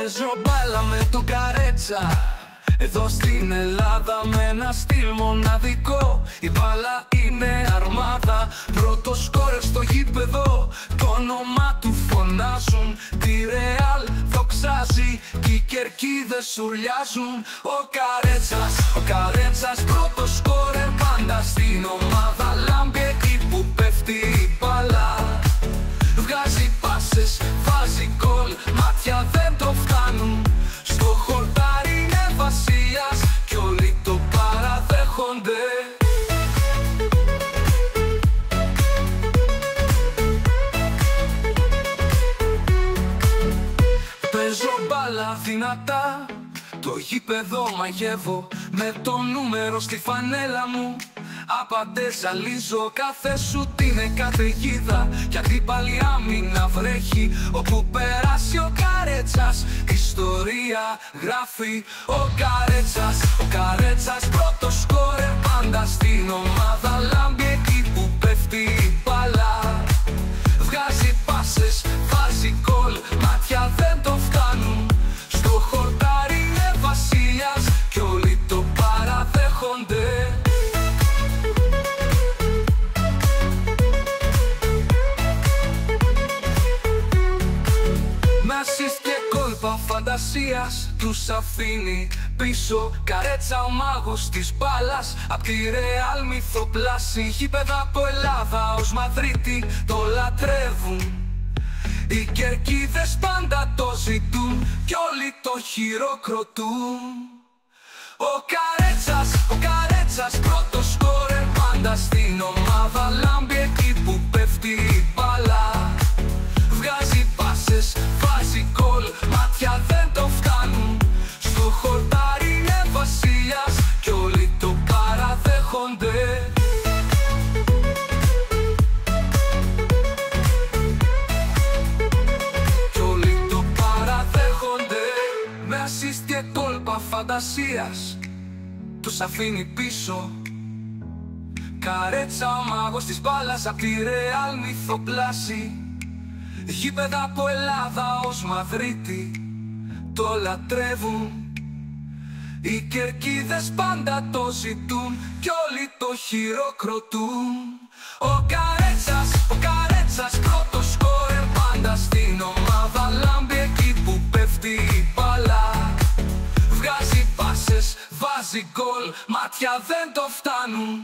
Παίζω μπάλα με τον Καρέτσα εδώ στην Ελλάδα με ένα στυλ μοναδικό. Η μπάλα είναι αρμάδα, πρώτο σκόρερ στο γήπεδο. Το όνομα του φωνάζουν, τη Ρεάλ δοξάζει κι οι κερκίδες ουρλιάζουν. Ο Καρέτσας πρώτο σκόρερ πάντα στην ομάδα. Λάμπει εκεί που πέφτει η μπάλα, βγάζει πάσες, βάζει γκολ, μάτια δεν το φτάνουν. Στο χορτάρι είναι βασιλιάς κι όλοι το παραδέχονται. Παίζω μπάλα δυνατά, το γήπεδο μαγεύω με το νούμερο στη φανέλα μου. Απαντές ζαλίζω, κάθε σουτ είναι καταιγίδα κι αντίπαλη άμυνα βρέχει. Όπου περάσει ο Καρέτσας, ιστορία γράφει. Ο Καρέτσας πρώτο σκόρερ πάντα στην ομάδα. Λάμπει εκεί που πέφτει η μπάλα, βγάζει πάσες, βάζει γκολ, μάτια δεν το φτάνουν. Στο χορτάρι είναι βασιλιάς κι όλοι το παραδέχονται. Assist και κόλπα φαντασίας τους αφήνει πίσω. Καρέτσα ο μάγος της μπάλας, απ' τη Ρεάλ μυθοπλάση. Γήπεδα από Ελλάδα ως Μαδρίτη το λατρεύουν. Οι κερκίδες πάντα το ζητούν κι όλοι το χειροκροτούν. Ο Καρέτσας πρώτο σκόρερ πάντα στην ομάδα. Λάμπει εκεί που πέφτει η μπάλα, βγάζει πάσες, βάζει γκολ, μάτια δεν το φτάνουν. Στο χορτάρι είναι βασιλιάς κι όλοι το παραδέχονται. Κι όλοι το παραδέχονται. Με assist και κόλπα φαντασίας τους αφήνει πίσω. Καρέτσα ο μάγος της μπάλας, απ' τη Ρεάλ μυθοπλάση. Γήπεδα από Ελλάδα ως Μαδρίτη το λατρεύουν. Οι κερκίδες πάντα το ζητούν κι όλοι το χειροκροτούν. Ο Καρέτσας πρώτο σκόρερ πάντα στην ομάδα. Λάμπει εκεί που πέφτει η μπάλα, βγάζει πάσες, βάζει γκολ, μάτια δεν το φτάνουν.